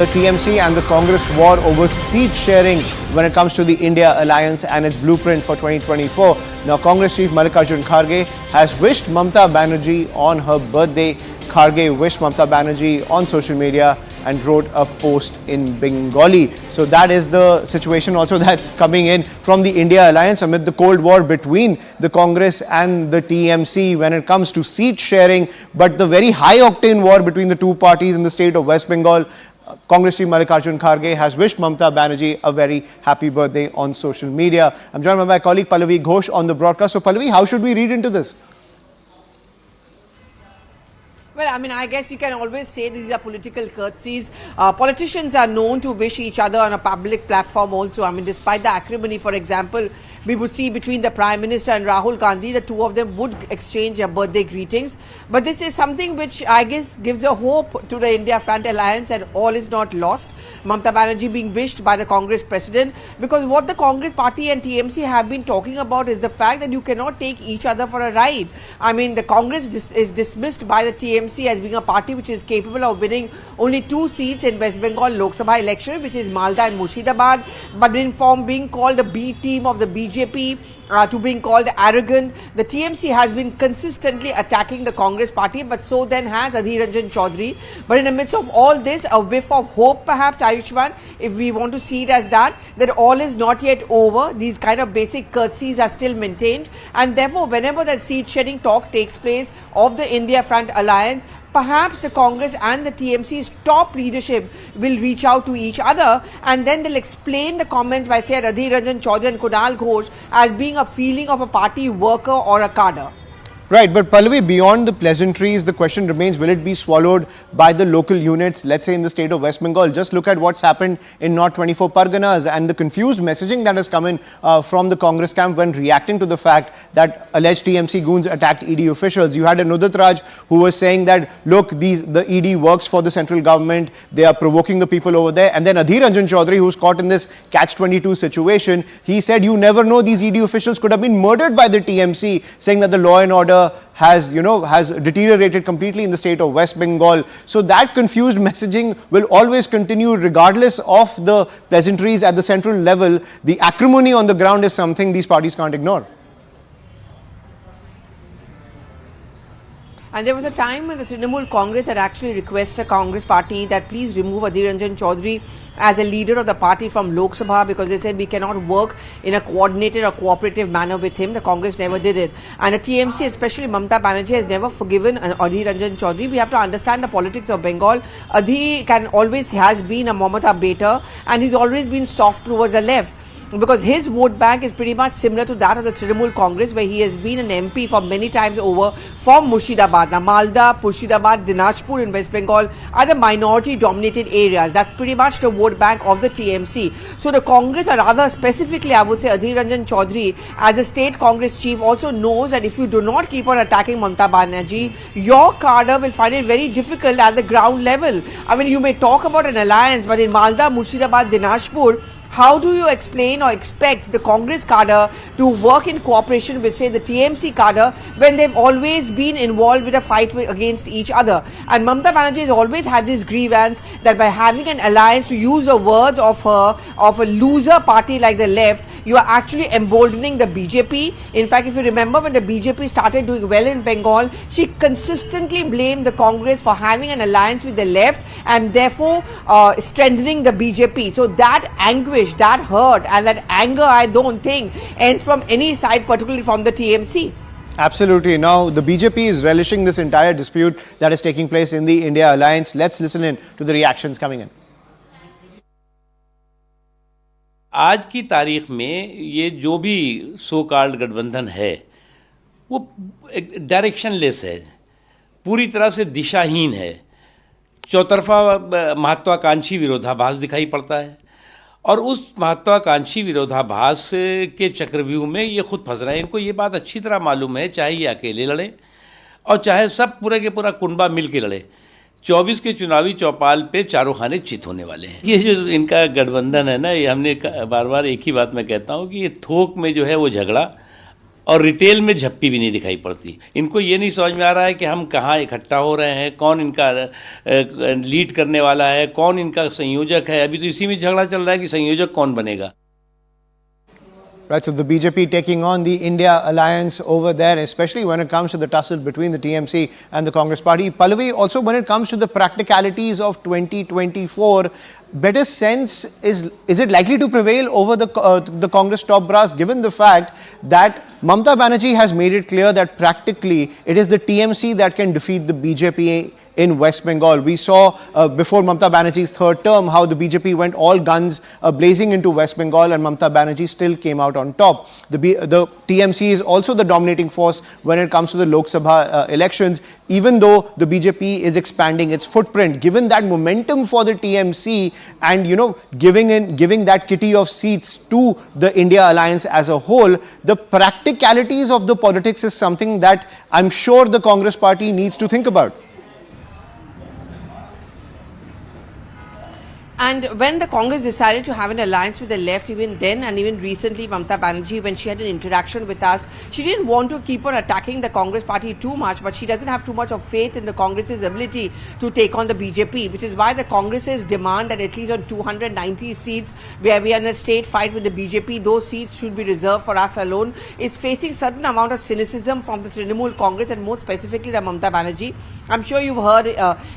The TMC and the Congress war over seat sharing when it comes to the India alliance and its blueprint for 2024. Now, Congress Chief Mallikarjun Kharge has wished Mamata Banerjee on her birthday. Kharge wished Mamata Banerjee on social media and wrote a post in Bengali. So that is the situation also that's coming in from the India alliance amid the Cold War between the Congress and the TMC when it comes to seat sharing, but the very high-octane war between the two parties in the state of West Bengal. Congress Chief Mallikarjun Kharge has wished Mamata Banerjee a very happy birthday on social media. I'm joined by my colleague Pallavi Ghosh on the broadcast. So Pallavi, how should we read into this? Well, I mean, I guess you can always say these are political courtesies. Politicians are known to wish each other on a public platform also. I mean, despite the acrimony, for example, we would see between the Prime Minister and Rahul Gandhi, the two of them would exchange their birthday greetings. But this is something which I guess gives a hope to the India Front Alliance and all is not lost. Mamata Banerjee being wished by the Congress President, because what the Congress Party and TMC have been talking about is the fact that you cannot take each other for a ride. I mean, the Congress is dismissed by the TMC as being a party which is capable of winning only 2 seats in West Bengal Lok Sabha election, which is Malda and Murshidabad, but from being called a B team of the BJP to being called arrogant. The TMC has been consistently attacking the Congress Party, but so then has Adhir Ranjan Chaudhary. But in the midst of all this, a whiff of hope perhaps, Ayushman, if we want to see it as that all is not yet over. These kind of basic courtesies are still maintained, and therefore whenever that seat sharing talk takes place of the India Front Alliance, perhaps the Congress and the TMC's top leadership will reach out to each other, and then they'll explain the comments by, say, Adhir Ranjan Chaudhary and Kunal Ghosh as being a feeling of a party worker or a cadre. Right, but Pallavi, beyond the pleasantries, the question remains, will it be swallowed by the local units, let's say in the state of West Bengal? Just look at what's happened in North 24 Parganas and the confused messaging that has come in from the Congress camp when reacting to the fact that alleged TMC goons attacked ED officials. You had Anudit Raj who was saying that, look, the ED works for the central government, they are provoking the people over there. And then Adhir Ranjan Chaudhary, who's caught in this catch-22 situation, he said, you never know, these ED officials could have been murdered by the TMC, saying that the law and order has deteriorated completely in the state of West Bengal. So that confused messaging will always continue regardless of the pleasantries at the central level. The acrimony on the ground is something these parties can't ignore. And there was a time when the Trinamool Congress had actually requested Congress Party that please remove Adhir Ranjan Chaudhary as a leader of the party from Lok Sabha, because they said we cannot work in a coordinated or cooperative manner with him. The Congress never did it. And the TMC, especially Mamata Banerjee, has never forgiven Adhir Ranjan Chaudhary. We have to understand the politics of Bengal. Adhir has been a Mamata baiter, and he's always been soft towards the left, because his vote bank is pretty much similar to that of the Trinamool Congress, where he has been an MP for many times over from Murshidabad. Now, Malda, Murshidabad, Dinajpur in West Bengal are the minority-dominated areas. That's pretty much the vote bank of the TMC. So the Congress, or rather specifically, I would say Adhir Ranjan Chaudhary, as a state Congress chief, also knows that if you do not keep on attacking Mamata Banerjee, your cadre will find it very difficult at the ground level. I mean, you may talk about an alliance, but in Malda, Murshidabad, Dinajpur, how do you explain or expect the Congress cadre to work in cooperation with, say, the TMC cadre when they've always been involved with a fight against each other? And Mamata Banerjee has always had this grievance that by having an alliance, to use the words of a loser party like the left, you are actually emboldening the BJP. In fact, if you remember, when the BJP started doing well in Bengal, she consistently blamed the Congress for having an alliance with the left and therefore strengthening the BJP. So that anguish, that hurt and that anger, I don't think ends from any side, particularly from the TMC. Absolutely. Now, the BJP is relishing this entire dispute that is taking place in the India alliance. Let's listen in to the reactions coming in. आज की तारीख में ये जो भी so called गठबंधन है वो डायरेक्शनलेस है, पूरी तरह से दिशाहीन है, चौतरफा महत्वाकांक्षी विरोधाभास दिखाई पड़ता है, और उस महत्वाकांक्षी विरोधाभास के चक्रव्यूह में ये खुद फंस रहे हैं। इनको ये बात अच्छी तरह मालूम है, चाहे ये अकेले लड़े और चाहे सब पूरे के पूरा कुनबा मिल के लड़े, 24 के चुनावी चौपाल पे चारों खाने चित होने वाले हैं। ये जो इनका गठबंधन है ना, ये हमने बार बार एक ही बात मैं कहता हूँ कि ये थोक में जो है वो झगड़ा और रिटेल में झप्पी भी नहीं दिखाई पड़ती। इनको ये नहीं समझ में आ रहा है कि हम कहाँ इकट्ठा हो रहे हैं, कौन इनका लीड करने वाला है, कौन इनका संयोजक है। अभी तो इसी में झगड़ा चल रहा है कि संयोजक कौन बनेगा। Right, so the BJP taking on the India alliance over there, especially when it comes to the tussle between the TMC and the Congress party. Pallavi, also when it comes to the practicalities of 2024, better sense is it likely to prevail over the Congress top brass, given the fact that Mamata Banerjee has made it clear that practically it is the TMC that can defeat the BJP in West Bengal. We saw before Mamata Banerjee's third term how the BJP went all guns blazing into West Bengal, and Mamata Banerjee still came out on top. The TMC is also the dominating force when it comes to the Lok Sabha elections, even though the BJP is expanding its footprint. Given that momentum for the TMC and, you know, giving that kitty of seats to the India alliance as a whole, the practicalities of the politics is something that I'm sure the Congress party needs to think about. And when the Congress decided to have an alliance with the left, even then and even recently, Mamata Banerjee, when she had an interaction with us, she didn't want to keep on attacking the Congress party too much, but she doesn't have too much of faith in the Congress's ability to take on the BJP, which is why the Congress's demand that at least on 290 seats, where we are in a straight fight with the BJP, those seats should be reserved for us alone, is facing certain amount of cynicism from the Trinamool Congress and more specifically the Mamata Banerjee. I'm sure you've heard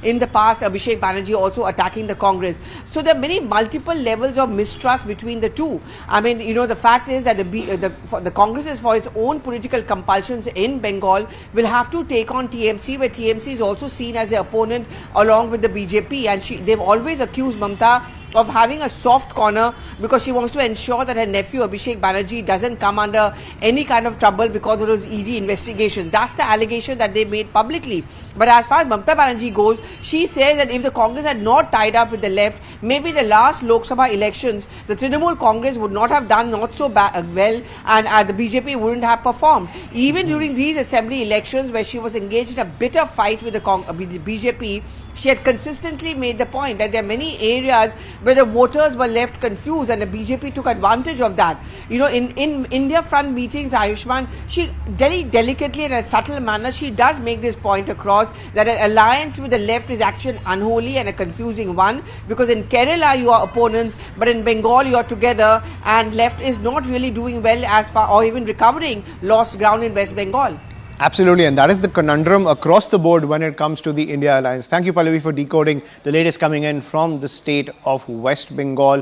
in the past Abhishek Banerjee also attacking the Congress. So there are many multiple levels of mistrust between the two. I mean, you know, the fact is that the Congress is for its own political compulsions in Bengal will have to take on TMC, where TMC is also seen as the opponent along with the BJP, and they've always accused Mamata of having a soft corner because she wants to ensure that her nephew Abhishek Banerjee doesn't come under any kind of trouble because of those ED investigations. That's the allegation that they made publicly. But as far as Mamata Banerjee goes, she says that if the Congress had not tied up with the left, maybe the last Lok Sabha elections, the Trinamool Congress would not have done not so well, and the BJP wouldn't have performed. Even during these assembly elections where she was engaged in a bitter fight with the BJP, she had consistently made the point that there are many areas where the voters were left confused, and the BJP took advantage of that. You know, in India front meetings, Ayushman, she very delicately and in a subtle manner, she does make this point across that an alliance with the left is actually unholy and a confusing one, because in Kerala you are opponents, but in Bengal you are together, and left is not really doing well as far or even recovering lost ground in West Bengal. Absolutely, and that is the conundrum across the board when it comes to the India alliance. Thank you, Pallavi, for decoding the latest coming in from the state of West Bengal.